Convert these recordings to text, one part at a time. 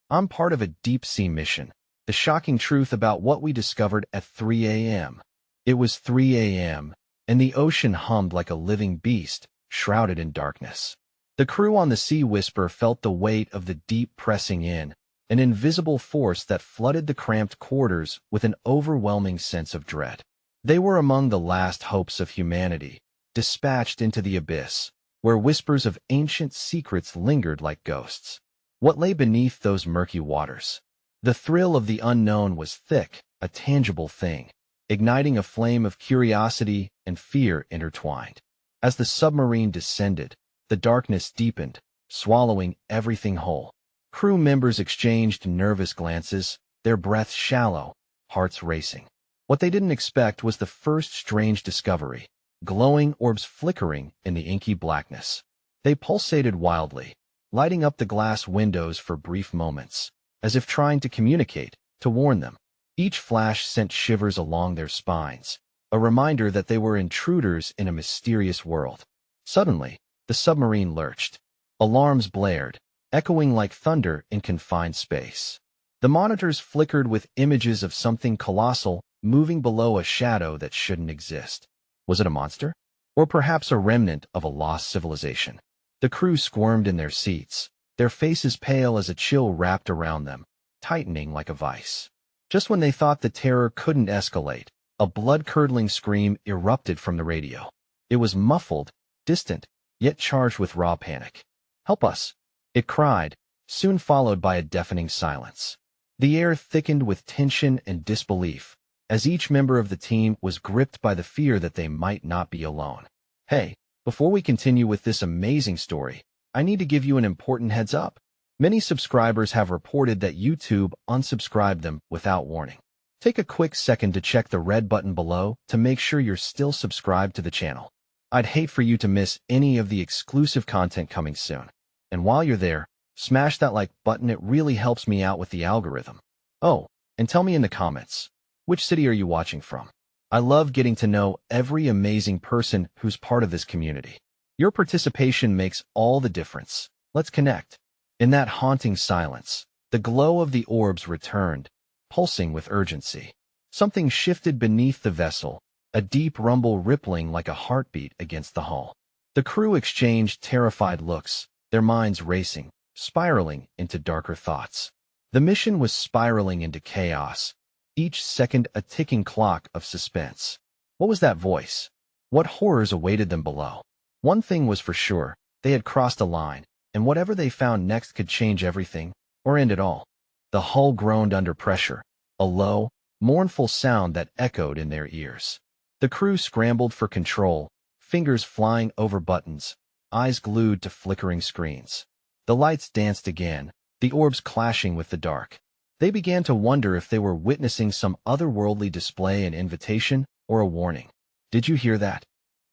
I'm part of a deep-sea mission. The shocking truth about what we discovered at 3 a.m. It was 3 a.m., and the ocean hummed like a living beast, shrouded in darkness. The crew on the Sea Whisper felt the weight of the deep pressing in, an invisible force that flooded the cramped quarters with an overwhelming sense of dread. They were among the last hopes of humanity, dispatched into the abyss, where whispers of ancient secrets lingered like ghosts. What lay beneath those murky waters? The thrill of the unknown was thick, a tangible thing, igniting a flame of curiosity and fear intertwined. As the submarine descended, the darkness deepened, swallowing everything whole. Crew members exchanged nervous glances, their breaths shallow, hearts racing. What they didn't expect was the first strange discovery, glowing orbs flickering in the inky blackness. They pulsated wildly, lighting up the glass windows for brief moments, as if trying to communicate, to warn them. Each flash sent shivers along their spines, a reminder that they were intruders in a mysterious world. Suddenly, the submarine lurched. Alarms blared, echoing like thunder in confined space. The monitors flickered with images of something colossal moving below a shadow that shouldn't exist. Was it a monster? Or perhaps a remnant of a lost civilization? The crew squirmed in their seats, their faces pale as a chill wrapped around them, tightening like a vice. Just when they thought the terror couldn't escalate, a blood-curdling scream erupted from the radio. It was muffled, distant, yet charged with raw panic. "Help us!" it cried, soon followed by a deafening silence. The air thickened with tension and disbelief, as each member of the team was gripped by the fear that they might not be alone. Hey, before we continue with this amazing story, I need to give you an important heads up. Many subscribers have reported that YouTube unsubscribed them without warning. Take a quick second to check the red button below to make sure you're still subscribed to the channel. I'd hate for you to miss any of the exclusive content coming soon. And while you're there, smash that like button. It really helps me out with the algorithm. Oh, and tell me in the comments, which city are you watching from? I love getting to know every amazing person who's part of this community. Your participation makes all the difference. Let's connect. In that haunting silence, the glow of the orbs returned, pulsing with urgency. Something shifted beneath the vessel, a deep rumble rippling like a heartbeat against the hull. The crew exchanged terrified looks, their minds racing, spiraling into darker thoughts. The mission was spiraling into chaos, each second a ticking clock of suspense. What was that voice? What horrors awaited them below? One thing was for sure, they had crossed a line, and whatever they found next could change everything, or end it all. The hull groaned under pressure, a low, mournful sound that echoed in their ears. The crew scrambled for control, fingers flying over buttons, eyes glued to flickering screens. The lights danced again, the orbs clashing with the dark. They began to wonder if they were witnessing some otherworldly display, an invitation, or a warning. Did you hear that?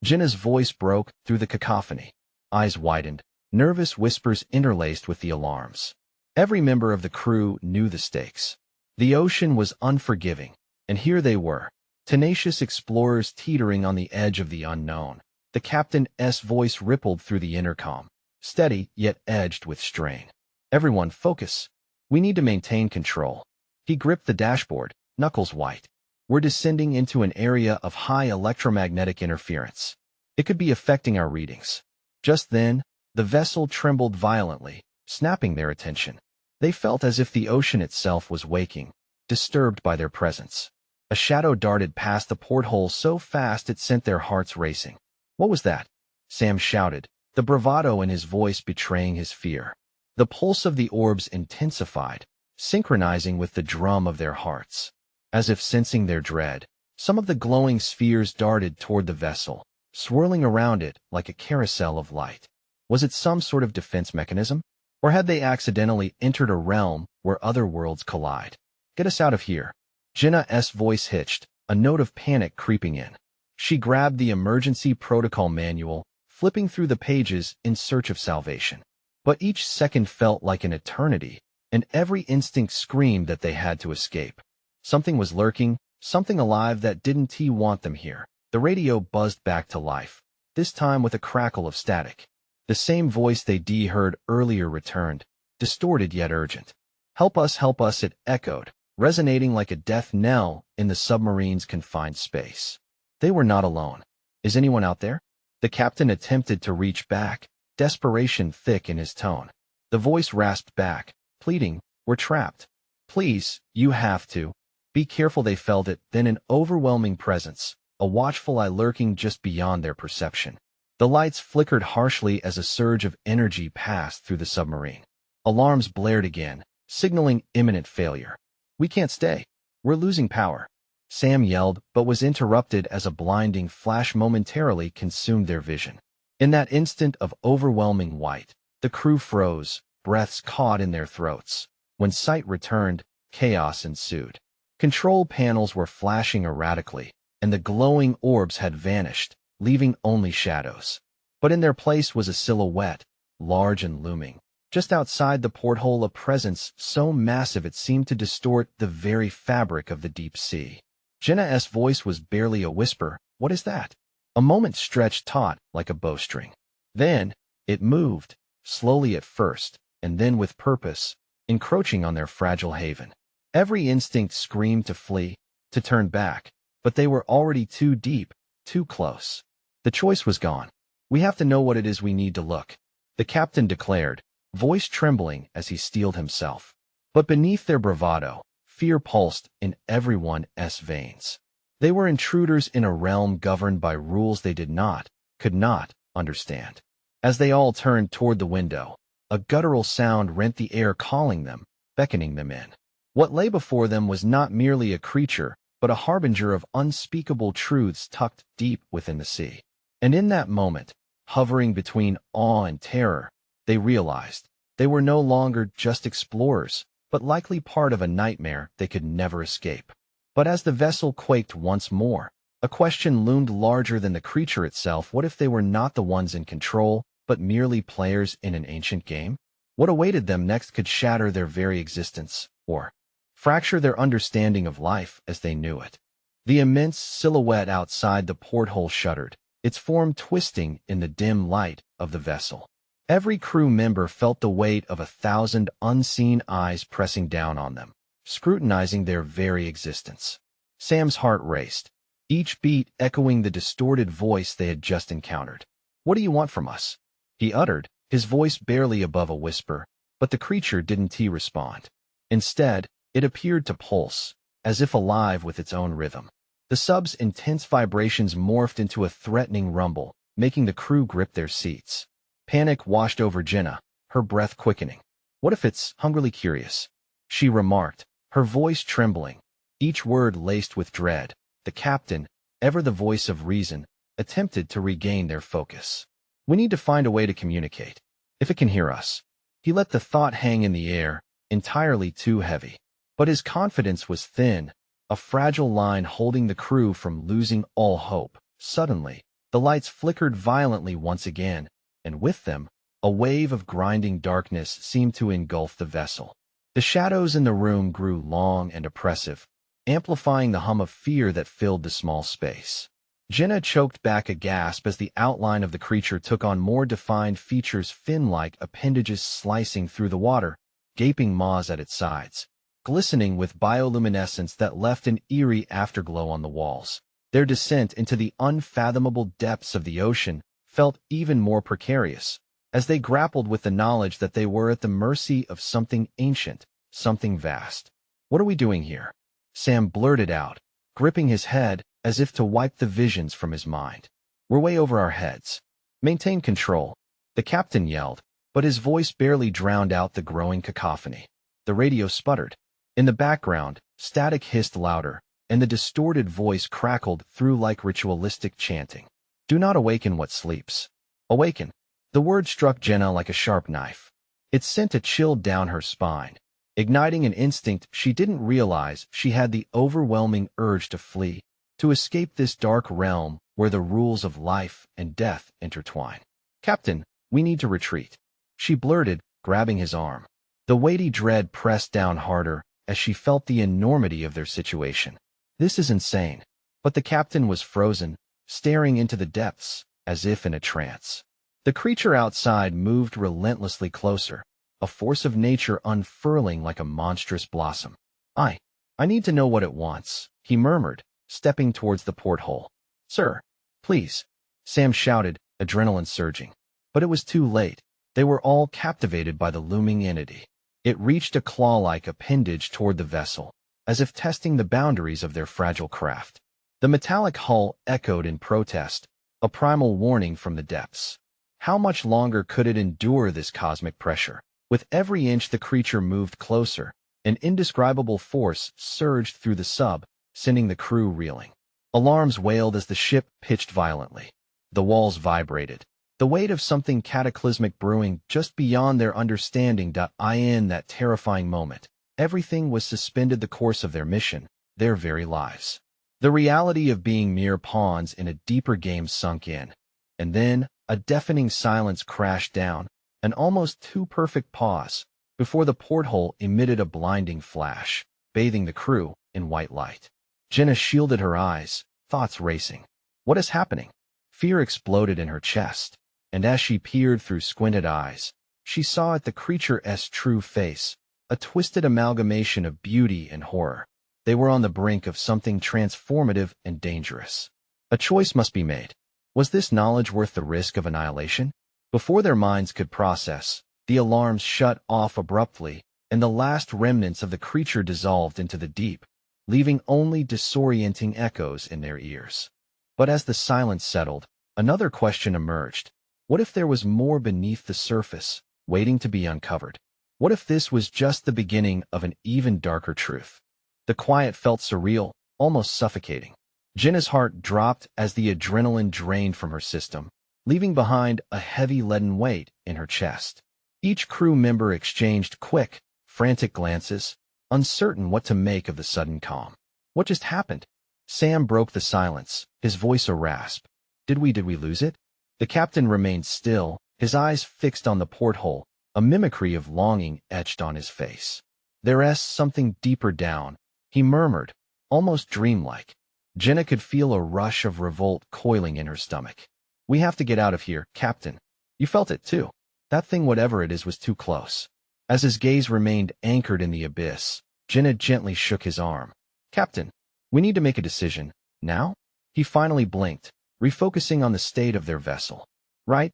Jenna's voice broke through the cacophony. Eyes widened, nervous whispers interlaced with the alarms. Every member of the crew knew the stakes. The ocean was unforgiving, and here they were, tenacious explorers teetering on the edge of the unknown. The captain's voice rippled through the intercom, steady yet edged with strain. "Everyone, focus. We need to maintain control." He gripped the dashboard, knuckles white. "We're descending into an area of high electromagnetic interference. It could be affecting our readings." Just then, the vessel trembled violently, snapping their attention. They felt as if the ocean itself was waking, disturbed by their presence. A shadow darted past the porthole so fast it sent their hearts racing. "What was that?" Sam shouted, the bravado in his voice betraying his fear. The pulse of the orbs intensified, synchronizing with the drum of their hearts. As if sensing their dread, some of the glowing spheres darted toward the vessel, swirling around it like a carousel of light. Was it some sort of defense mechanism? Or had they accidentally entered a realm where other worlds collide? "Get us out of here." Jenna's voice hitched, a note of panic creeping in. She grabbed the emergency protocol manual, flipping through the pages in search of salvation. But each second felt like an eternity, and every instinct screamed that they had to escape. Something was lurking, something alive that didn't want them here. The radio buzzed back to life, this time with a crackle of static. The same voice they heard earlier returned, distorted yet urgent. help us, it echoed, resonating like a death knell in the submarine's confined space. They were not alone. Is anyone out there? The captain attempted to reach back, desperation thick in his tone. The voice rasped back, pleading, "We're trapped. Please, you have to." Be careful, they felt it, then an overwhelming presence, a watchful eye lurking just beyond their perception. The lights flickered harshly as a surge of energy passed through the submarine. Alarms blared again, signaling imminent failure. "We can't stay. We're losing power," Sam yelled, but was interrupted as a blinding flash momentarily consumed their vision. In that instant of overwhelming white, the crew froze, breaths caught in their throats. When sight returned, chaos ensued. Control panels were flashing erratically, and the glowing orbs had vanished, leaving only shadows. But in their place was a silhouette, large and looming. Just outside the porthole, a presence so massive it seemed to distort the very fabric of the deep sea. Jenna's voice was barely a whisper. "What is that?" A moment stretched taut like a bowstring. Then, it moved, slowly at first, and then with purpose, encroaching on their fragile haven. Every instinct screamed to flee, to turn back, but they were already too deep, too close. The choice was gone. "We have to know what it is. We need to look," the captain declared, voice trembling as he steeled himself. But beneath their bravado, fear pulsed in everyone's veins. They were intruders in a realm governed by rules they could not understand. As they all turned toward the window, a guttural sound rent the air, calling them, beckoning them in. What lay before them was not merely a creature, but a harbinger of unspeakable truths tucked deep within the sea. And in that moment, hovering between awe and terror, they realized they were no longer just explorers, but likely part of a nightmare they could never escape. But as the vessel quaked once more, a question loomed larger than the creature itself. What if they were not the ones in control, but merely players in an ancient game? What awaited them next could shatter their very existence, or fracture their understanding of life as they knew it. The immense silhouette outside the porthole shuddered, its form twisting in the dim light of the vessel. Every crew member felt the weight of 1,000 unseen eyes pressing down on them, scrutinizing their very existence. Sam's heart raced, each beat echoing the distorted voice they had just encountered. "What do you want from us?" he uttered, his voice barely above a whisper, but the creature didn't respond. Instead, it appeared to pulse, as if alive with its own rhythm. The sub's intense vibrations morphed into a threatening rumble, making the crew grip their seats. Panic washed over Jenna, her breath quickening. "What if it's hungrily curious?" she remarked, her voice trembling, each word laced with dread. The captain, ever the voice of reason, attempted to regain their focus. "We need to find a way to communicate. If it can hear us." He let the thought hang in the air, entirely too heavy. But his confidence was thin, a fragile line holding the crew from losing all hope. Suddenly, the lights flickered violently once again, and with them, a wave of grinding darkness seemed to engulf the vessel. The shadows in the room grew long and oppressive, amplifying the hum of fear that filled the small space. Jenna choked back a gasp as the outline of the creature took on more defined features, fin-like appendages slicing through the water, gaping maws at its sides, glistening with bioluminescence that left an eerie afterglow on the walls. Their descent into the unfathomable depths of the ocean felt even more precarious, as they grappled with the knowledge that they were at the mercy of something ancient, something vast. "What are we doing here?" Sam blurted out, gripping his head as if to wipe the visions from his mind. "We're way over our heads. Maintain control," the captain yelled, but his voice barely drowned out the growing cacophony. The radio sputtered. In the background, static hissed louder, and the distorted voice crackled through like ritualistic chanting. "Do not awaken what sleeps. Awaken." The word struck Jenna like a sharp knife. It sent a chill down her spine, igniting an instinct she didn't realize she had: the overwhelming urge to flee, to escape this dark realm where the rules of life and death intertwine. "Captain, we need to retreat," she blurted, grabbing his arm. The weighty dread pressed down harder as she felt the enormity of their situation. "This is insane." But the captain was frozen, staring into the depths, as if in a trance. The creature outside moved relentlessly closer, a force of nature unfurling like a monstrous blossom. I need to know what it wants, he murmured, stepping towards the porthole. Sir, please, Sam shouted, adrenaline surging. But it was too late. They were all captivated by the looming entity. It reached a claw-like appendage toward the vessel, as if testing the boundaries of their fragile craft. The metallic hull echoed in protest, a primal warning from the depths. How much longer could it endure this cosmic pressure? With every inch the creature moved closer, an indescribable force surged through the sub, sending the crew reeling. Alarms wailed as the ship pitched violently. The walls vibrated, the weight of something cataclysmic brewing just beyond their understanding. In that terrifying moment, everything was suspended, the course of their mission, their very lives. The reality of being mere pawns in a deeper game sunk in. And then, a deafening silence crashed down, an almost too perfect pause, before the porthole emitted a blinding flash, bathing the crew in white light. Jenna shielded her eyes, thoughts racing. What is happening? Fear exploded in her chest, and as she peered through squinted eyes, she saw at the creature's true face, a twisted amalgamation of beauty and horror. They were on the brink of something transformative and dangerous. A choice must be made. Was this knowledge worth the risk of annihilation? Before their minds could process, the alarms shut off abruptly, and the last remnants of the creature dissolved into the deep, leaving only disorienting echoes in their ears. But as the silence settled, another question emerged. What if there was more beneath the surface, waiting to be uncovered? What if this was just the beginning of an even darker truth? The quiet felt surreal, almost suffocating. Jenna's heart dropped as the adrenaline drained from her system, leaving behind a heavy leaden weight in her chest. Each crew member exchanged quick, frantic glances, uncertain what to make of the sudden calm. What just happened? Sam broke the silence, his voice a rasp. Did we lose it? The captain remained still, his eyes fixed on the porthole, a mimicry of longing etched on his face. There's something deeper down, he murmured, almost dreamlike. Jenna could feel a rush of revolt coiling in her stomach. We have to get out of here, Captain. You felt it too. That thing, whatever it is, was too close. As his gaze remained anchored in the abyss, Jenna gently shook his arm. Captain, we need to make a decision. Now? He finally blinked, refocusing on the state of their vessel. Right?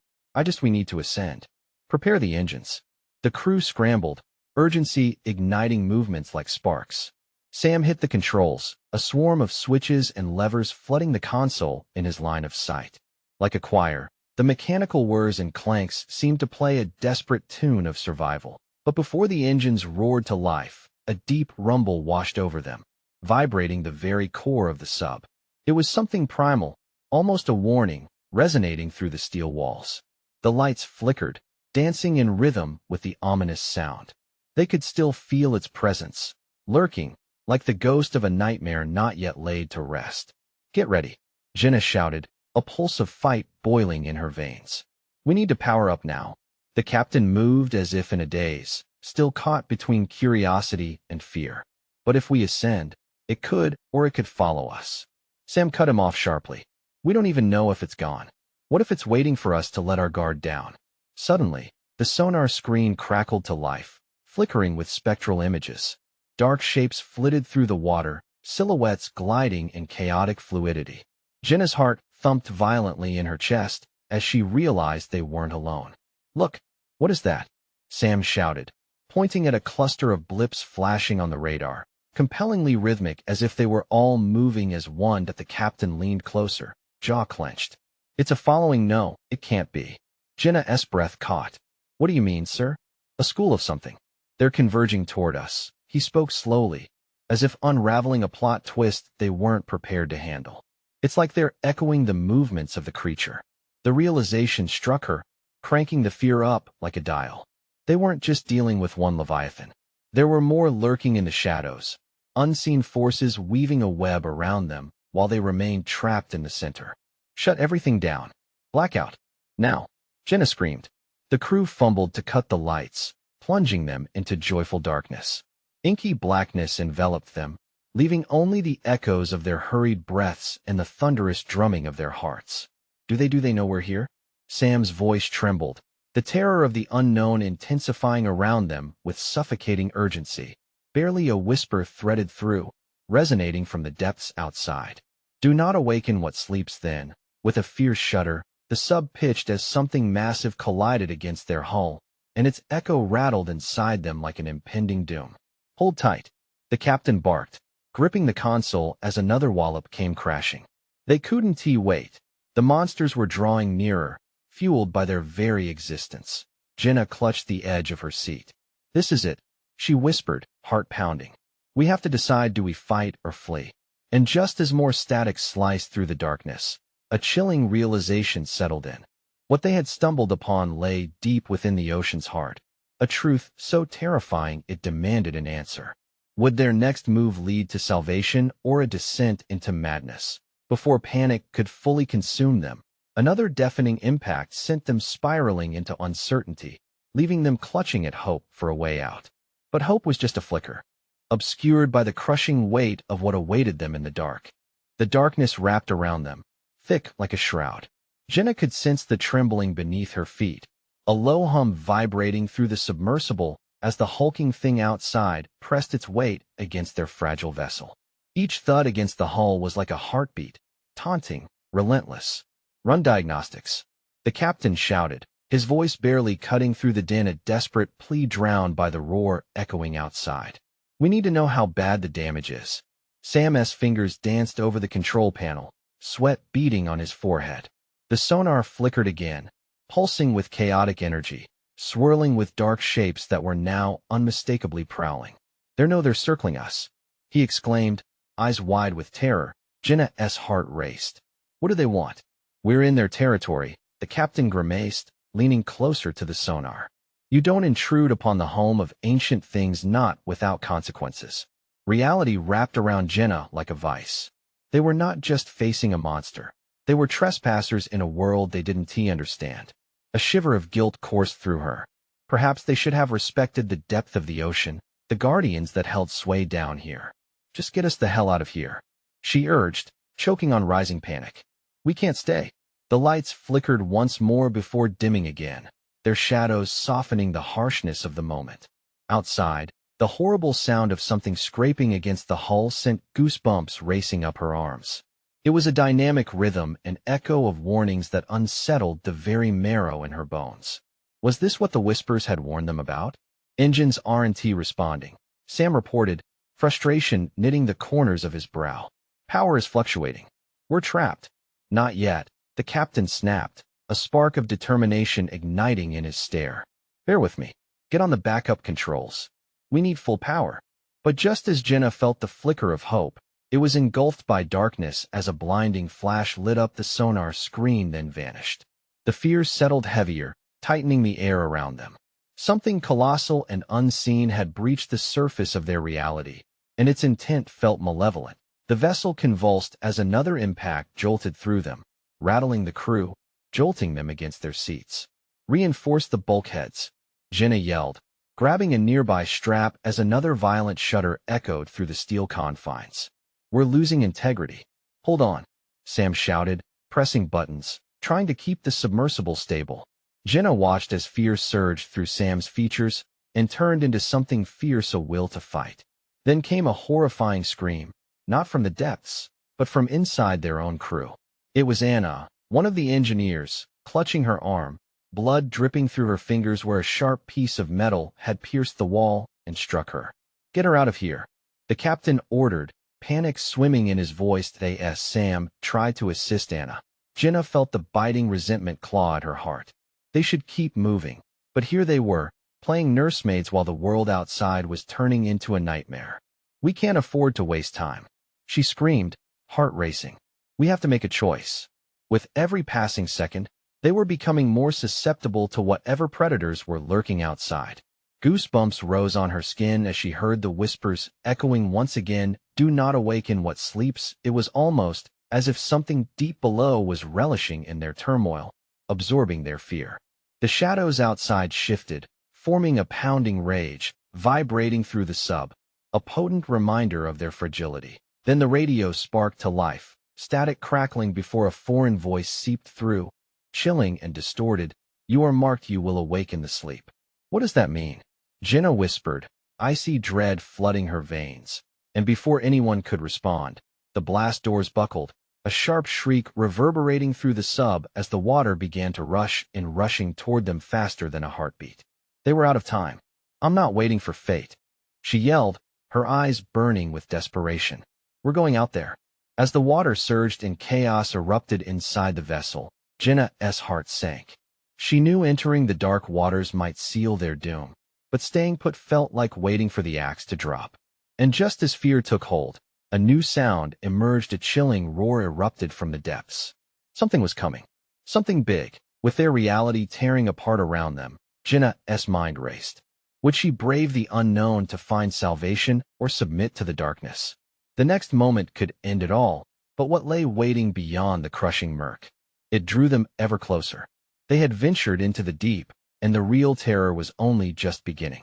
We need to ascend. Prepare the engines. The crew scrambled, urgency igniting movements like sparks. Sam hit the controls, a swarm of switches and levers flooding the console in his line of sight. Like a choir, the mechanical whirs and clanks seemed to play a desperate tune of survival. But before the engines roared to life, a deep rumble washed over them, vibrating the very core of the sub. It was something primal, almost a warning, resonating through the steel walls. The lights flickered, dancing in rhythm with the ominous sound. They could still feel its presence, lurking, like the ghost of a nightmare not yet laid to rest. Get ready, Jenna shouted, a pulse of fight boiling in her veins. We need to power up now. The captain moved as if in a daze, still caught between curiosity and fear. But if we ascend, it could follow us. Sam cut him off sharply. We don't even know if it's gone. What if it's waiting for us to let our guard down? Suddenly, the sonar screen crackled to life, flickering with spectral images. Dark shapes flitted through the water, silhouettes gliding in chaotic fluidity. Jenna's heart thumped violently in her chest as she realized they weren't alone. Look, what is that? Sam shouted, pointing at a cluster of blips flashing on the radar, compellingly rhythmic as if they were all moving as one. The captain leaned closer, jaw clenched. It's a following. No, it can't be. Jenna's breath caught. What do you mean, sir? A school of something. They're converging toward us. He spoke slowly, as if unraveling a plot twist they weren't prepared to handle. It's like they're echoing the movements of the creature. The realization struck her, cranking the fear up like a dial. They weren't just dealing with one Leviathan. There were more lurking in the shadows, unseen forces weaving a web around them while they remained trapped in the center. Shut everything down. Blackout. Now. Jenna screamed. The crew fumbled to cut the lights, plunging them into joyful darkness. Inky blackness enveloped them, leaving only the echoes of their hurried breaths and the thunderous drumming of their hearts. Do they know we're here? Sam's voice trembled, the terror of the unknown intensifying around them with suffocating urgency. Barely a whisper threaded through, resonating from the depths outside. Do not awaken what sleeps then. With a fierce shudder, the sub pitched as something massive collided against their hull, and its echo rattled inside them like an impending doom. Hold tight, the captain barked, gripping the console as another wallop came crashing. They couldn't wait. The monsters were drawing nearer, fueled by their very existence. Jenna clutched the edge of her seat. This is it, she whispered, heart pounding. We have to decide, do we fight or flee? And just as more static sliced through the darkness, a chilling realization settled in. What they had stumbled upon lay deep within the ocean's heart, a truth so terrifying it demanded an answer. Would their next move lead to salvation or a descent into madness? Before panic could fully consume them, another deafening impact sent them spiraling into uncertainty, leaving them clutching at hope for a way out. But hope was just a flicker, obscured by the crushing weight of what awaited them in the dark. The darkness wrapped around them, thick like a shroud. Jenna could sense the trembling beneath her feet, a low hum vibrating through the submersible as the hulking thing outside pressed its weight against their fragile vessel. Each thud against the hull was like a heartbeat, taunting, relentless. Run diagnostics, the captain shouted, his voice barely cutting through the din, a desperate plea drowned by the roar echoing outside. We need to know how bad the damage is. Sam's fingers danced over the control panel, sweat beading on his forehead. The sonar flickered again, pulsing with chaotic energy, swirling with dark shapes that were now unmistakably prowling. They're circling us, he exclaimed, eyes wide with terror. Jenna's heart raced. What do they want? We're in their territory, the captain grimaced, leaning closer to the sonar. You don't intrude upon the home of ancient things, not without consequences. Reality wrapped around Jenna like a vice. They were not just facing a monster. They were trespassers in a world they didn't understand. A shiver of guilt coursed through her. Perhaps they should have respected the depth of the ocean, the guardians that held sway down here. Just get us the hell out of here, she urged, choking on rising panic. We can't stay. The lights flickered once more before dimming again, their shadows softening the harshness of the moment. Outside, the horrible sound of something scraping against the hull sent goosebumps racing up her arms. It was a dynamic rhythm, an echo of warnings that unsettled the very marrow in her bones. Was this what the whispers had warned them about? Engines R&T responding, Sam reported, frustration knitting the corners of his brow. Power is fluctuating. We're trapped. Not yet, the captain snapped, a spark of determination igniting in his stare. Bear with me. Get on the backup controls. We need full power. But just as Jenna felt the flicker of hope, it was engulfed by darkness as a blinding flash lit up the sonar screen, then vanished. The fears settled heavier, tightening the air around them. Something colossal and unseen had breached the surface of their reality, and its intent felt malevolent. The vessel convulsed as another impact jolted through them, rattling the crew, jolting them against their seats. Reinforce the bulkheads, Jenna yelled, grabbing a nearby strap as another violent shudder echoed through the steel confines. We're losing integrity. Hold on, Sam shouted, pressing buttons, trying to keep the submersible stable. Jenna watched as fear surged through Sam's features and turned into something fierce, a will to fight. Then came a horrifying scream, not from the depths, but from inside their own crew. It was Anna, one of the engineers, clutching her arm, blood dripping through her fingers where a sharp piece of metal had pierced the wall and struck her. Get her out of here, the captain ordered, panic swimming in his voice. As Sam tried to assist Anna, Jenna felt the biting resentment claw at her heart. They should keep moving, but here they were, playing nursemaids while the world outside was turning into a nightmare. We can't afford to waste time, she screamed, heart racing. We have to make a choice. With every passing second, they were becoming more susceptible to whatever predators were lurking outside. Goosebumps rose on her skin as she heard the whispers echoing once again, do not awaken what sleeps. It was almost as if something deep below was relishing in their turmoil, absorbing their fear. The shadows outside shifted, forming a pounding rage, vibrating through the sub, a potent reminder of their fragility. Then the radio sparked to life, static crackling before a foreign voice seeped through, chilling and distorted. You are marked, you will awaken the sleep. What does that mean? Jenna whispered, icy dread flooding her veins. And before anyone could respond, the blast doors buckled, a sharp shriek reverberating through the sub as the water began to rushing toward them faster than a heartbeat. They were out of time. I'm not waiting for fate, she yelled, her eyes burning with desperation. We're going out there. As the water surged and chaos erupted inside the vessel, Jenna's heart sank. She knew entering the dark waters might seal their doom, but staying put felt like waiting for the axe to drop. And just as fear took hold, a new sound emerged. A chilling roar erupted from the depths. Something was coming. Something big. With their reality tearing apart around them, Jenna's mind raced. Would she brave the unknown to find salvation or submit to the darkness? The next moment could end it all, but what lay waiting beyond the crushing murk? It drew them ever closer. They had ventured into the deep, and the real terror was only just beginning.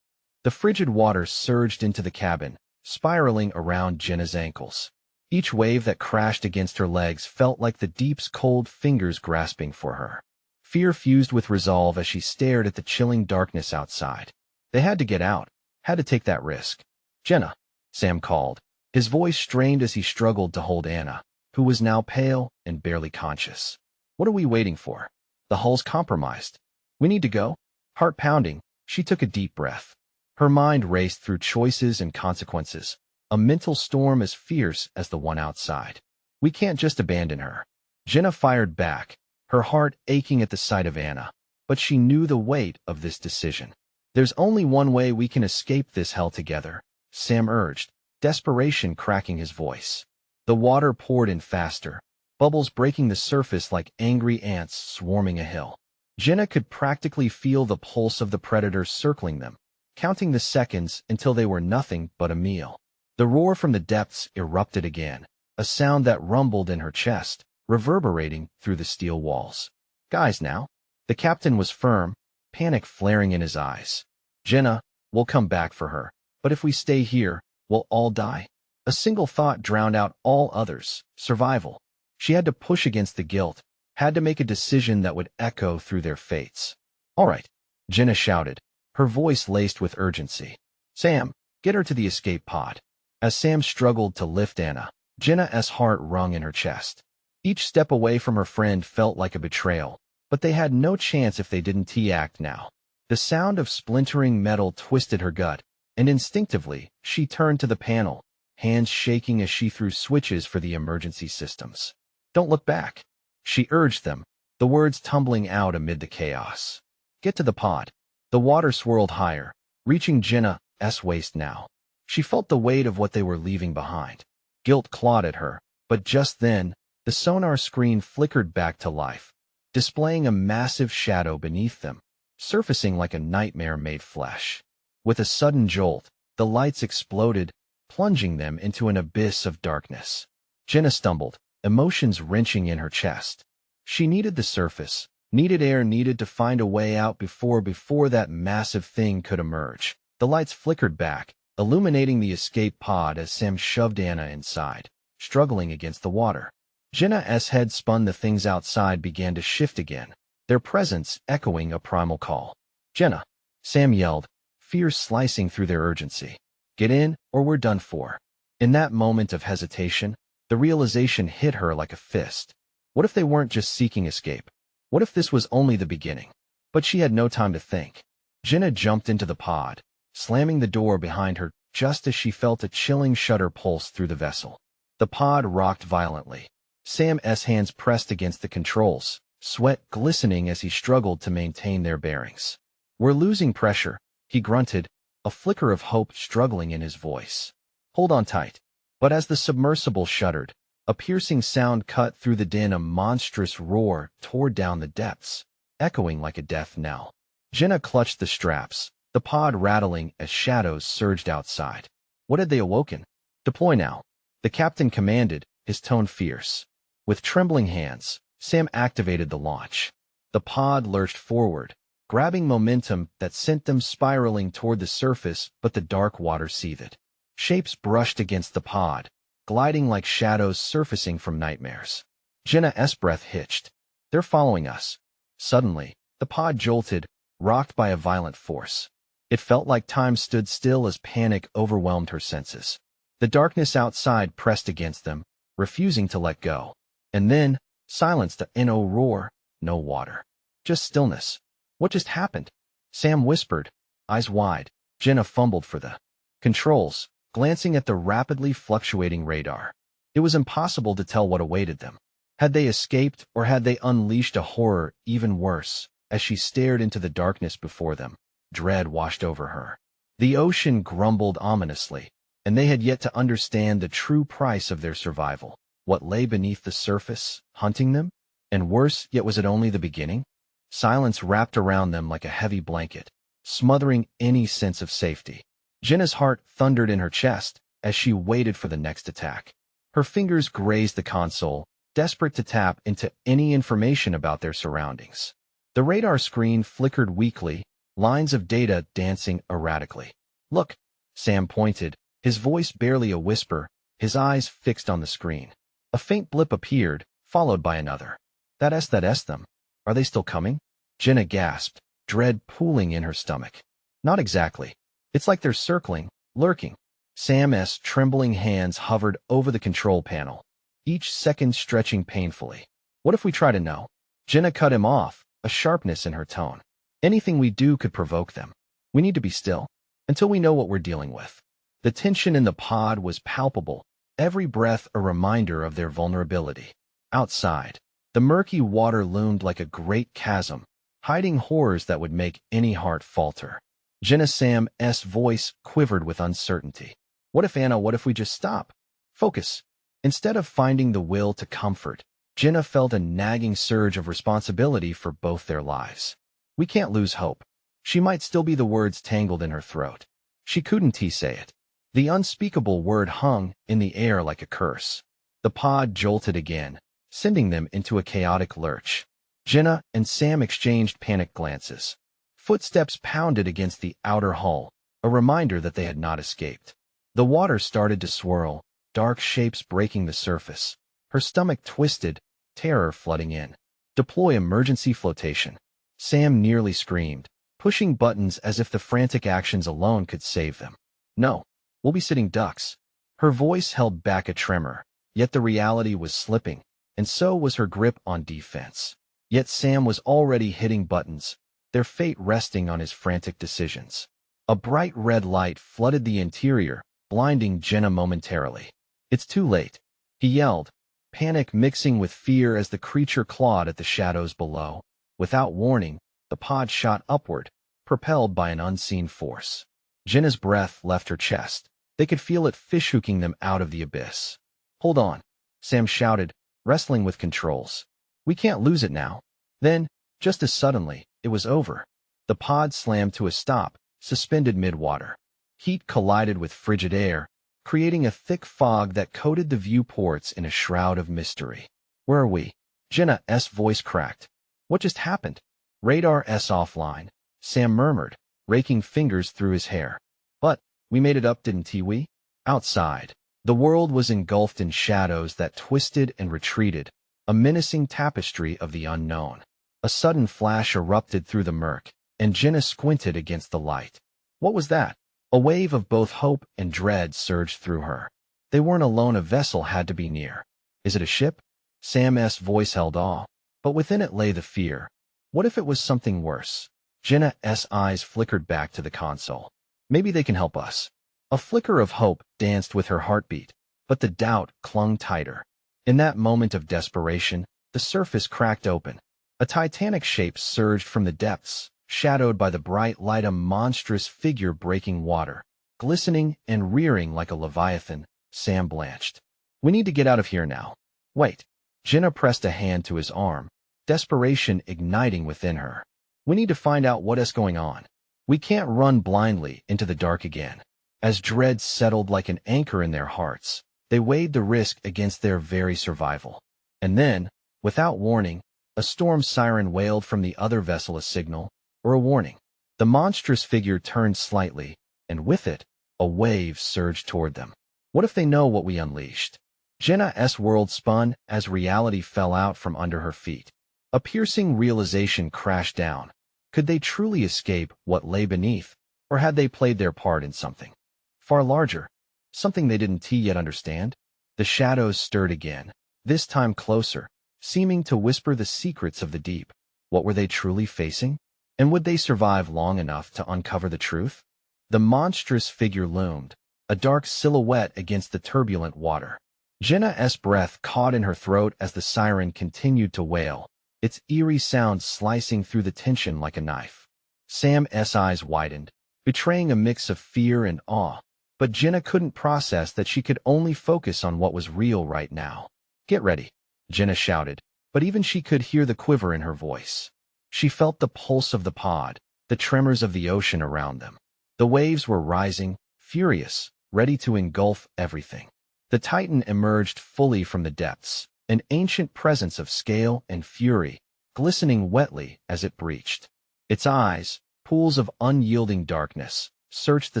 The frigid water surged into the cabin, spiraling around Jenna's ankles. Each wave that crashed against her legs felt like the deep's cold fingers grasping for her. Fear fused with resolve as she stared at the chilling darkness outside. They had to get out, had to take that risk. Jenna, Sam called, his voice strained as he struggled to hold Anna, who was now pale and barely conscious. What are we waiting for? The hull's compromised. We need to go? Heart pounding, she took a deep breath. Her mind raced through choices and consequences, a mental storm as fierce as the one outside. We can't just abandon her. Jenna fired back, her heart aching at the sight of Anna, but she knew the weight of this decision. There's only one way we can escape this hell together, Sam urged, desperation cracking his voice. The water poured in faster, bubbles breaking the surface like angry ants swarming a hill. Jenna could practically feel the pulse of the predator circling them, counting the seconds until they were nothing but a meal. The roar from the depths erupted again, a sound that rumbled in her chest, reverberating through the steel walls. Guys now. The captain was firm, panic flaring in his eyes. Jenna, we'll come back for her, but if we stay here, we'll all die. A single thought drowned out all others, survival. She had to push against the guilt, had to make a decision that would echo through their fates. All right, Jenna shouted, her voice laced with urgency. Sam, get her to the escape pod. As Sam struggled to lift Anna, Jenna's heart wrung in her chest. Each step away from her friend felt like a betrayal, but they had no chance if they didn't act now. The sound of splintering metal twisted her gut, and instinctively, she turned to the panel, hands shaking as she threw switches for the emergency systems. Don't look back, she urged them, the words tumbling out amid the chaos. Get to the pod. The water swirled higher, reaching Jenna's waist now. She felt the weight of what they were leaving behind. Guilt clawed at her, but just then, the sonar screen flickered back to life, displaying a massive shadow beneath them, surfacing like a nightmare made flesh. With a sudden jolt, the lights exploded, plunging them into an abyss of darkness. Jenna stumbled, emotions wrenching in her chest. She needed the surface, needed air, needed to find a way out before that massive thing could emerge. The lights flickered back, illuminating the escape pod as Sam shoved Anna inside, struggling against the water. Jenna's head spun. The things outside began to shift again, their presence echoing a primal call. Jenna, Sam yelled, fear slicing through their urgency. Get in, or we're done for. In that moment of hesitation, the realization hit her like a fist. What if they weren't just seeking escape? What if this was only the beginning? But she had no time to think. Jenna jumped into the pod, slamming the door behind her just as she felt a chilling shudder pulse through the vessel. The pod rocked violently. Sam's hands pressed against the controls, sweat glistening as he struggled to maintain their bearings. We're losing pressure, he grunted, a flicker of hope struggling in his voice. Hold on tight. But as the submersible shuddered, a piercing sound cut through the din. A monstrous roar tore down the depths, echoing like a death knell. Jenna clutched the straps, the pod rattling as shadows surged outside. What had they awoken? Deploy now, the captain commanded, his tone fierce. With trembling hands, Sam activated the launch. The pod lurched forward, grabbing momentum that sent them spiraling toward the surface, but the dark water seethed. Shapes brushed against the pod, gliding like shadows surfacing from nightmares. Jenna's breath hitched. They're following us. Suddenly, The pod jolted, rocked by a violent force. It felt like time stood still as panic overwhelmed her senses. The darkness outside pressed against them, refusing to let go. And then, silence, no roar, no water. Just stillness. What just happened? Sam whispered, eyes wide. Jenna fumbled for the controls, glancing at the rapidly fluctuating radar. It was impossible to tell what awaited them. Had they escaped, or had they unleashed a horror even worse? As she stared into the darkness before them, dread washed over her. The ocean grumbled ominously, and they had yet to understand the true price of their survival. What lay beneath the surface, hunting them? And worse, yet was it only the beginning? Silence wrapped around them like a heavy blanket, smothering any sense of safety. Jenna's heart thundered in her chest as she waited for the next attack. Her fingers grazed the console, desperate to tap into any information about their surroundings. The radar screen flickered weakly, lines of data dancing erratically. Look, Sam pointed, his voice barely a whisper, his eyes fixed on the screen. A faint blip appeared, followed by another. That's them. Are they still coming? Jenna gasped, dread pooling in her stomach. Not exactly. It's like they're circling, lurking. Sam's trembling hands hovered over the control panel, each second stretching painfully. What if we try to know? Jenna cut him off, a sharpness in her tone. Anything we do could provoke them. We need to be still, until we know what we're dealing with. The tension in the pod was palpable, every breath a reminder of their vulnerability. Outside, the murky water loomed like a great chasm, hiding horrors that would make any heart falter. Sam's voice quivered with uncertainty. What if we just stop? Focus. Instead of finding the will to comfort, Jenna felt a nagging surge of responsibility for both their lives. We can't lose hope. She might still be the words tangled in her throat. She couldn't say it. The unspeakable word hung in the air like a curse. The pod jolted again, sending them into a chaotic lurch. Jenna and Sam exchanged panicked glances. Footsteps pounded against the outer hull, a reminder that they had not escaped. The water started to swirl, dark shapes breaking the surface. Her stomach twisted, terror flooding in. Deploy emergency flotation. Sam nearly screamed, pushing buttons as if the frantic actions alone could save them. No, we'll be sitting ducks. Her voice held back a tremor, yet the reality was slipping, and so was her grip on defense. Yet Sam was already hitting buttons, their fate resting on his frantic decisions. A bright red light flooded the interior, blinding Jenna momentarily. It's too late, he yelled, panic mixing with fear as the creature clawed at the shadows below. Without warning, the pod shot upward, propelled by an unseen force. Jenna's breath left her chest. They could feel it fishhooking them out of the abyss. Hold on, Sam shouted, wrestling with controls. We can't lose it now. Then, just as suddenly, it was over. The pod slammed to a stop, suspended mid-water. Heat collided with frigid air, creating a thick fog that coated the viewports in a shroud of mystery. Where are we? Jenna's voice cracked. What just happened? Radar's offline, Sam murmured, raking fingers through his hair. But, we made it up, didn't we? Outside, the world was engulfed in shadows that twisted and retreated, a menacing tapestry of the unknown. A sudden flash erupted through the murk, and Jenna squinted against the light. What was that? A wave of both hope and dread surged through her. They weren't alone, a vessel had to be near. Is it a ship? Sam's voice held awe, but within it lay the fear. What if it was something worse? Jenna's eyes flickered back to the console. Maybe they can help us. A flicker of hope danced with her heartbeat, but the doubt clung tighter. In that moment of desperation, the surface cracked open. A titanic shape surged from the depths, shadowed by the bright light, a monstrous figure breaking water. Glistening and rearing like a leviathan, Sam blanched. We need to get out of here now. Wait. Jenna pressed a hand to his arm, desperation igniting within her. We need to find out what's going on. We can't run blindly into the dark again. As dread settled like an anchor in their hearts, they weighed the risk against their very survival. And then, without warning, a storm siren wailed from the other vessel, a signal, or a warning. The monstrous figure turned slightly, and with it, a wave surged toward them. What if they know what we unleashed? Jenna's world spun as reality fell out from under her feet. A piercing realization crashed down. Could they truly escape what lay beneath, or had they played their part in something far larger, something they didn't yet understand? The shadows stirred again, this time closer, seeming to whisper the secrets of the deep. What were they truly facing? And would they survive long enough to uncover the truth? The monstrous figure loomed, a dark silhouette against the turbulent water. Jenna's breath caught in her throat as the siren continued to wail, its eerie sound slicing through the tension like a knife. Sam's eyes widened, betraying a mix of fear and awe, but Jenna couldn't process that she could only focus on what was real right now. "Get ready," Jenna shouted, but even she could hear the quiver in her voice. She felt the pulse of the pod, the tremors of the ocean around them. The waves were rising, furious, ready to engulf everything. The Titan emerged fully from the depths, an ancient presence of scale and fury, glistening wetly as it breached. Its eyes, pools of unyielding darkness, searched the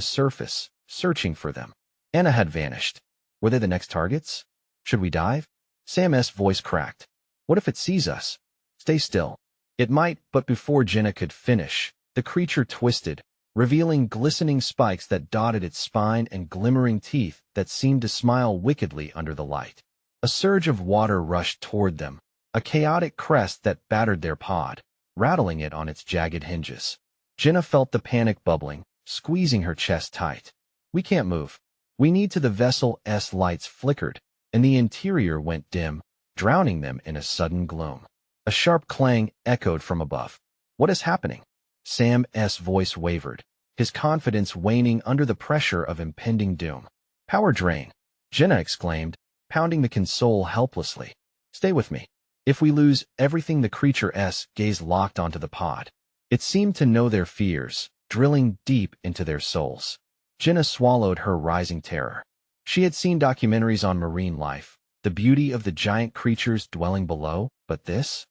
surface, searching for them. Anna had vanished. Were they the next targets? Should we dive? Sam's voice cracked. What if it sees us? Stay still. It might, but before Jenna could finish, the creature twisted, revealing glistening spikes that dotted its spine and glimmering teeth that seemed to smile wickedly under the light. A surge of water rushed toward them, a chaotic crest that battered their pod, rattling it on its jagged hinges. Jenna felt the panic bubbling, squeezing her chest tight. "We can't move. We need to." The vessel's lights flickered, and the interior went dim, drowning them in a sudden gloom. A sharp clang echoed from above. "What is happening?" Sam's voice wavered, his confidence waning under the pressure of impending doom. "Power drain," Jenna exclaimed, pounding the console helplessly. "Stay with me. If we lose everything." The creature's gaze locked onto the pod. It seemed to know their fears, drilling deep into their souls. Jenna swallowed her rising terror. She had seen documentaries on marine life, the beauty of the giant creatures dwelling below, but this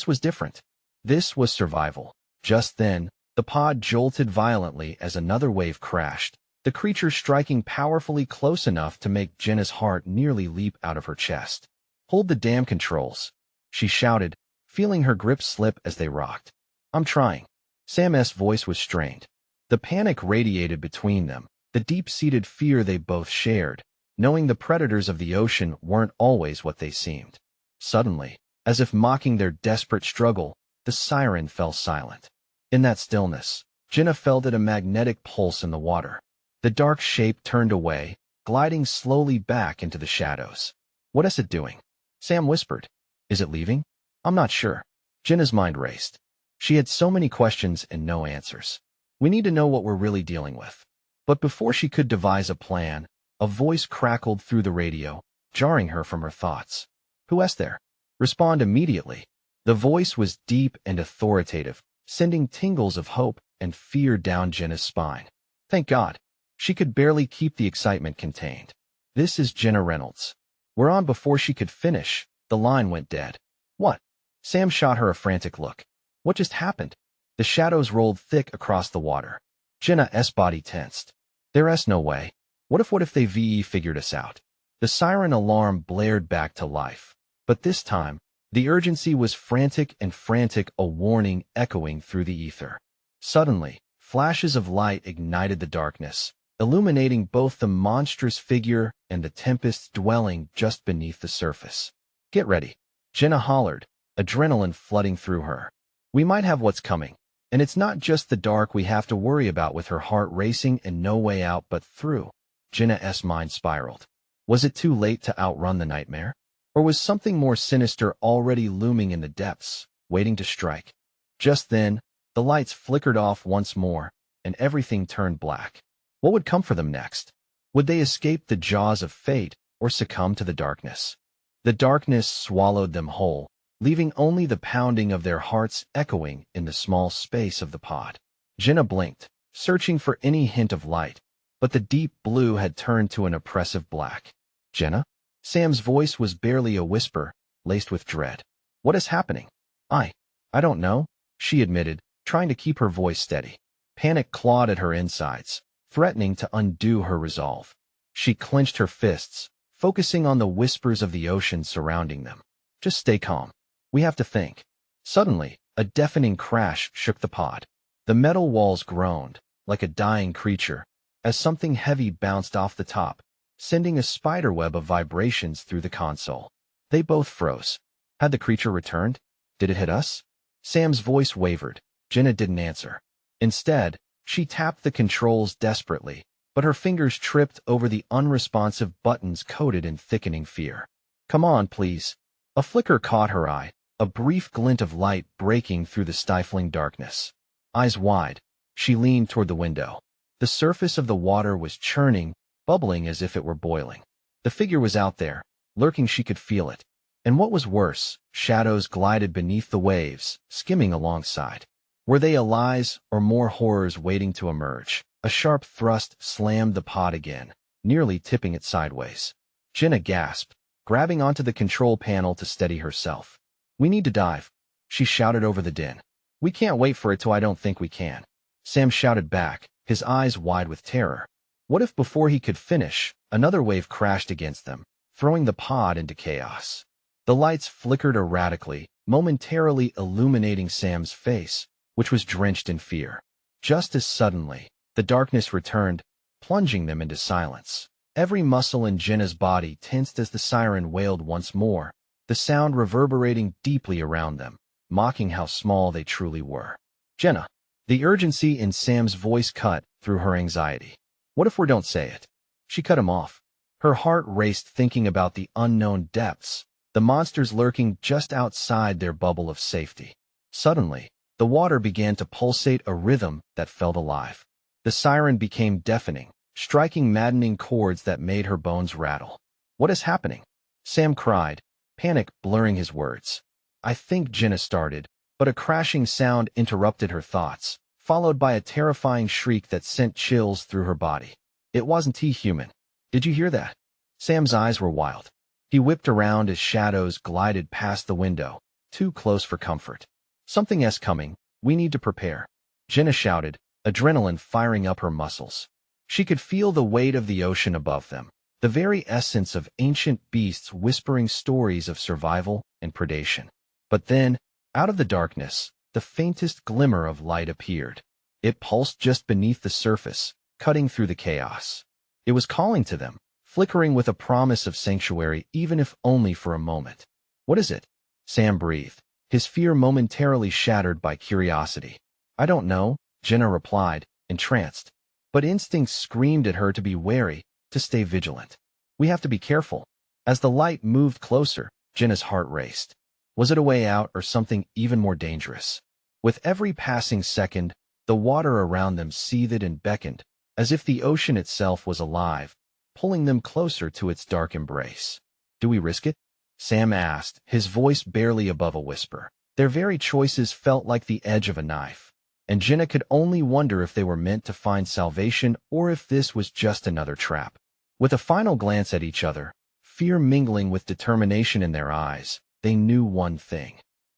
was different. This was survival. Just then, the pod jolted violently as another wave crashed, the creature striking powerfully close enough to make Jenna's heart nearly leap out of her chest. "Hold the damn controls," she shouted, feeling her grip slip as they rocked. "I'm trying." Sam's voice was strained. The panic radiated between them, the deep-seated fear they both shared, knowing the predators of the ocean weren't always what they seemed. Suddenly, as if mocking their desperate struggle, the siren fell silent. In that stillness, Jenna felt a magnetic pulse in the water. The dark shape turned away, gliding slowly back into the shadows. "What is it doing?" Sam whispered. "Is it leaving?" "I'm not sure." Jenna's mind raced. She had so many questions and no answers. "We need to know what we're really dealing with." But before she could devise a plan, a voice crackled through the radio, jarring her from her thoughts. "Who is there? Respond immediately." The voice was deep and authoritative, sending tingles of hope and fear down Jenna's spine. Thank God. She could barely keep the excitement contained. "This is Jenna Reynolds." We're on. Before she could finish, the line went dead. "What?" Sam shot her a frantic look. "What just happened?" The shadows rolled thick across the water. Jenna's body tensed. "There's no way. What if they figured us out?" The siren alarm blared back to life. But this time, the urgency was frantic, a warning echoing through the ether. Suddenly, flashes of light ignited the darkness, illuminating both the monstrous figure and the tempest dwelling just beneath the surface. "Get ready," Jenna hollered, adrenaline flooding through her. "We might have what's coming. And it's not just the dark we have to worry about." With her heart racing and no way out but through, Jenna's mind spiraled. Was it too late to outrun the nightmare? Or was something more sinister already looming in the depths, waiting to strike? Just then, the lights flickered off once more, and everything turned black. What would come for them next? Would they escape the jaws of fate, or succumb to the darkness? The darkness swallowed them whole, leaving only the pounding of their hearts echoing in the small space of the pod. Jenna blinked, searching for any hint of light, but the deep blue had turned to an oppressive black. "Jenna?" Sam's voice was barely a whisper, laced with dread. "What is happening?" I don't know," she admitted, trying to keep her voice steady. Panic clawed at her insides, threatening to undo her resolve. She clenched her fists, focusing on the whispers of the ocean surrounding them. "Just stay calm. We have to think." Suddenly, a deafening crash shook the pod. The metal walls groaned, like a dying creature, as something heavy bounced off the top, sending a spiderweb of vibrations through the console. They both froze. Had the creature returned? Did it hit us? Sam's voice wavered. Jenna didn't answer. Instead, she tapped the controls desperately, but her fingers tripped over the unresponsive buttons coated in thickening fear. Come on, please. A flicker caught her eye, a brief glint of light breaking through the stifling darkness. Eyes wide, she leaned toward the window. The surface of the water was churning, bubbling as if it were boiling. The figure was out there, lurking. She could feel it. And what was worse, shadows glided beneath the waves, skimming alongside. Were they allies or more horrors waiting to emerge? A sharp thrust slammed the pod again, nearly tipping it sideways. Jenna gasped, grabbing onto the control panel to steady herself. We need to dive, she shouted over the din. We can't wait for it till I don't think we can. Sam shouted back, his eyes wide with terror. What if before he could finish, another wave crashed against them, throwing the pod into chaos? The lights flickered erratically, momentarily illuminating Sam's face, which was drenched in fear. Just as suddenly, the darkness returned, plunging them into silence. Every muscle in Jenna's body tensed as the siren wailed once more, the sound reverberating deeply around them, mocking how small they truly were. Jenna. The urgency in Sam's voice cut through her anxiety. What if we don't say it? She cut him off. Her heart raced thinking about the unknown depths, the monsters lurking just outside their bubble of safety. Suddenly, the water began to pulsate a rhythm that felt alive. The siren became deafening, striking maddening chords that made her bones rattle. What is happening? Sam cried, panic blurring his words. I think Jenna started, but a crashing sound interrupted her thoughts, followed by a terrifying shriek that sent chills through her body. It wasn't human. Did you hear that? Sam's eyes were wild. He whipped around as shadows glided past the window, too close for comfort. Something's coming. We need to prepare. Jenna shouted, adrenaline firing up her muscles. She could feel the weight of the ocean above them, the very essence of ancient beasts whispering stories of survival and predation. But then, out of the darkness, the faintest glimmer of light appeared. It pulsed just beneath the surface, cutting through the chaos. It was calling to them, flickering with a promise of sanctuary even if only for a moment. What is it? Sam breathed, his fear momentarily shattered by curiosity. I don't know, Jenna replied, entranced. But instincts screamed at her to be wary, to stay vigilant. We have to be careful. As the light moved closer, Jenna's heart raced. Was it a way out or something even more dangerous? With every passing second, the water around them seethed and beckoned, as if the ocean itself was alive, pulling them closer to its dark embrace. Do we risk it? Sam asked, his voice barely above a whisper. Their very choices felt like the edge of a knife, and Jenna could only wonder if they were meant to find salvation or if this was just another trap. With a final glance at each other, fear mingling with determination in their eyes, they knew one thing.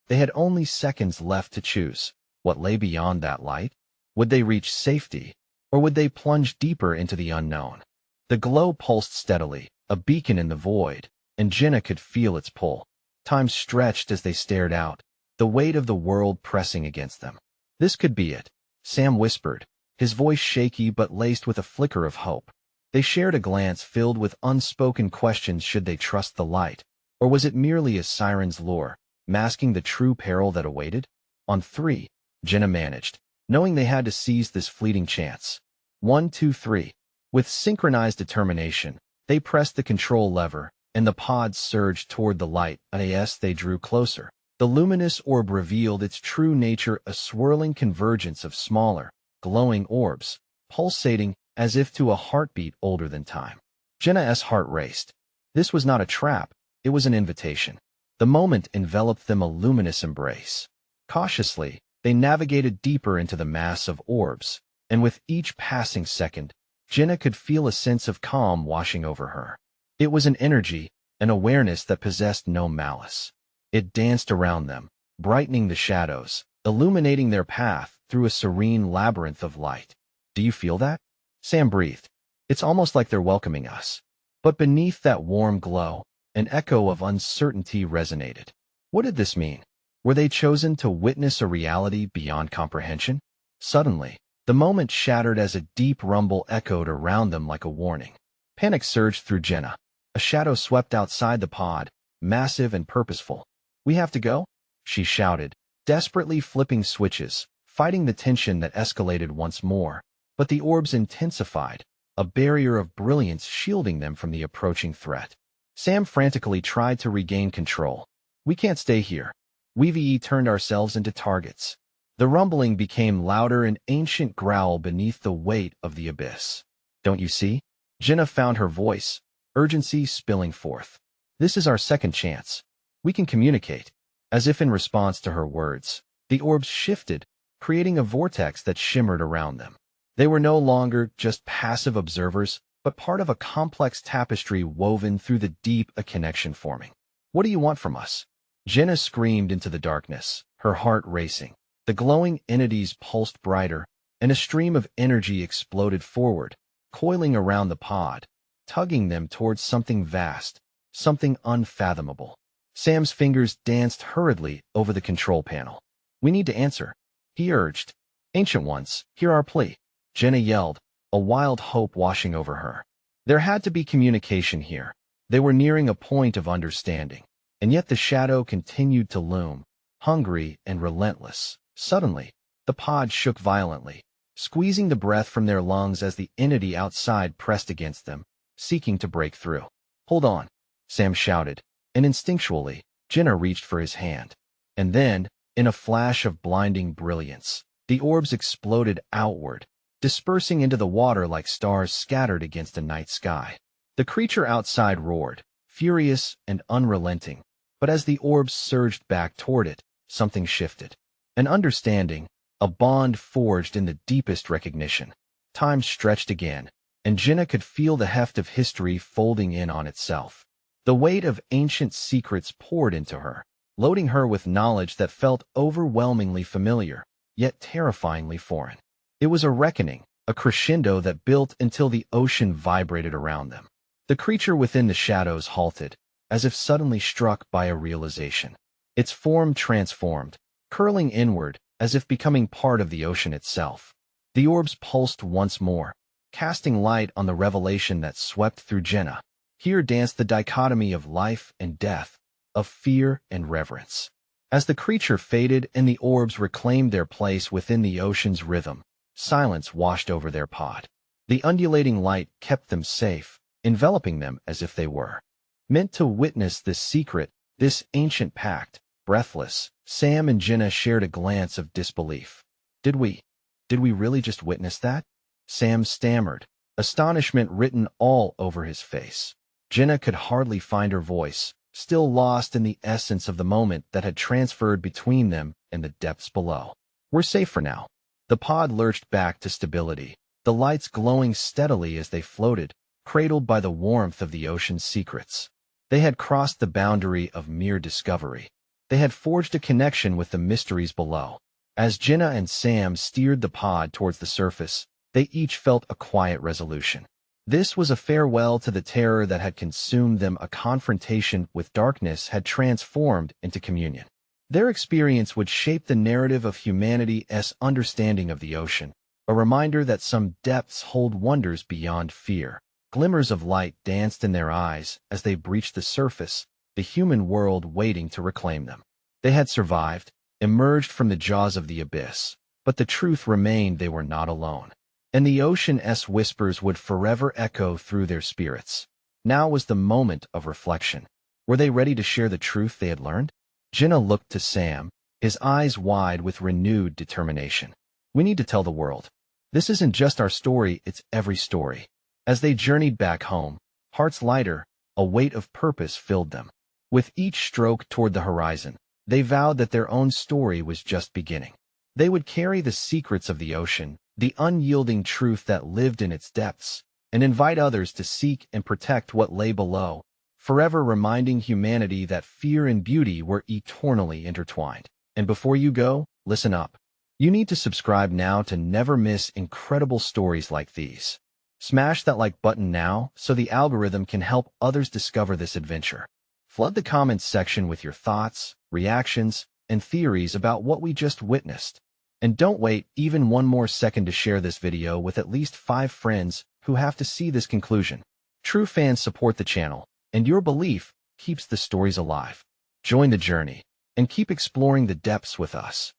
They had only seconds left to choose. What lay beyond that light? Would they reach safety, or would they plunge deeper into the unknown? The glow pulsed steadily, a beacon in the void, and Jenna could feel its pull. Time stretched as they stared out, the weight of the world pressing against them. This could be it, Sam whispered, his voice shaky but laced with a flicker of hope. They shared a glance filled with unspoken questions. Should they trust the light? Or was it merely a siren's lure, masking the true peril that awaited? On three, Jenna managed, knowing they had to seize this fleeting chance. 1, 2, 3. With synchronized determination, they pressed the control lever, and the pod surged toward the light. As they drew closer, the luminous orb revealed its true nature, a swirling convergence of smaller, glowing orbs, pulsating as if to a heartbeat older than time. Jenna's heart raced. This was not a trap. It was an invitation. The moment enveloped them a luminous embrace. Cautiously, they navigated deeper into the mass of orbs, and with each passing second, Jenna could feel a sense of calm washing over her. It was an energy, an awareness that possessed no malice. It danced around them, brightening the shadows, illuminating their path through a serene labyrinth of light. Do you feel that? Sam breathed. It's almost like they're welcoming us. But beneath that warm glow, an echo of uncertainty resonated. What did this mean? Were they chosen to witness a reality beyond comprehension? Suddenly, the moment shattered as a deep rumble echoed around them like a warning. Panic surged through Jenna. A shadow swept outside the pod, massive and purposeful. "We have to go?" she shouted, desperately flipping switches, fighting the tension that escalated once more. But the orbs intensified, a barrier of brilliance shielding them from the approaching threat. Sam frantically tried to regain control. "We can't stay here. We've turned ourselves into targets." The rumbling became louder, an ancient growl beneath the weight of the abyss. "Don't you see?" Jenna found her voice, urgency spilling forth. "This is our second chance. We can communicate." As if in response to her words, the orbs shifted, creating a vortex that shimmered around them. They were no longer just passive observers, but part of a complex tapestry woven through the deep, a connection forming. "What do you want from us?" Jenna screamed into the darkness, her heart racing. The glowing entities pulsed brighter, and a stream of energy exploded forward, coiling around the pod, tugging them towards something vast, something unfathomable. Sam's fingers danced hurriedly over the control panel. "We need to answer," he urged. "Ancient Ones, hear our plea." Jenna yelled, a wild hope washing over her. There had to be communication here. They were nearing a point of understanding, and yet the shadow continued to loom, hungry and relentless. Suddenly, the pod shook violently, squeezing the breath from their lungs as the entity outside pressed against them, seeking to break through. "Hold on," Sam shouted, and instinctually, Jenna reached for his hand. And then, in a flash of blinding brilliance, the orbs exploded outward, dispersing into the water like stars scattered against a night sky. The creature outside roared, furious and unrelenting, but as the orbs surged back toward it, something shifted. An understanding, a bond forged in the deepest recognition. Time stretched again, and Jenna could feel the heft of history folding in on itself. The weight of ancient secrets poured into her, loading her with knowledge that felt overwhelmingly familiar, yet terrifyingly foreign. It was a reckoning, a crescendo that built until the ocean vibrated around them. The creature within the shadows halted, as if suddenly struck by a realization. Its form transformed, curling inward, as if becoming part of the ocean itself. The orbs pulsed once more, casting light on the revelation that swept through Jenna. Here danced the dichotomy of life and death, of fear and reverence. As the creature faded and the orbs reclaimed their place within the ocean's rhythm, silence washed over their pod. The undulating light kept them safe, enveloping them as if they were meant to witness this secret, this ancient pact. Breathless, Sam and Jenna shared a glance of disbelief. Did we really just witness that?" Sam stammered, astonishment written all over his face. Jenna could hardly find her voice, still lost in the essence of the moment that had transferred between them and the depths below. "We're safe for now." The pod lurched back to stability, the lights glowing steadily as they floated, cradled by the warmth of the ocean's secrets. They had crossed the boundary of mere discovery. They had forged a connection with the mysteries below. As Jenna and Sam steered the pod towards the surface, they each felt a quiet resolution. This was a farewell to the terror that had consumed them, a confrontation with darkness had transformed into communion. Their experience would shape the narrative of humanity's understanding of the ocean, a reminder that some depths hold wonders beyond fear. Glimmers of light danced in their eyes as they breached the surface, the human world waiting to reclaim them. They had survived, emerged from the jaws of the abyss, but the truth remained: they were not alone. And the ocean's whispers would forever echo through their spirits. Now was the moment of reflection. Were they ready to share the truth they had learned? Jenna looked to Sam, his eyes wide with renewed determination. "We need to tell the world. This isn't just our story, it's every story." As they journeyed back home, hearts lighter, a weight of purpose filled them. With each stroke toward the horizon, they vowed that their own story was just beginning. They would carry the secrets of the ocean, the unyielding truth that lived in its depths, and invite others to seek and protect what lay below, forever reminding humanity that fear and beauty were eternally intertwined. And before you go, listen up. You need to subscribe now to never miss incredible stories like these. Smash that like button now so the algorithm can help others discover this adventure. Flood the comments section with your thoughts, reactions, and theories about what we just witnessed. And don't wait even one more second to share this video with at least 5 friends who have to see this conclusion. True fans support the channel, and your belief keeps the stories alive. Join the journey and keep exploring the depths with us.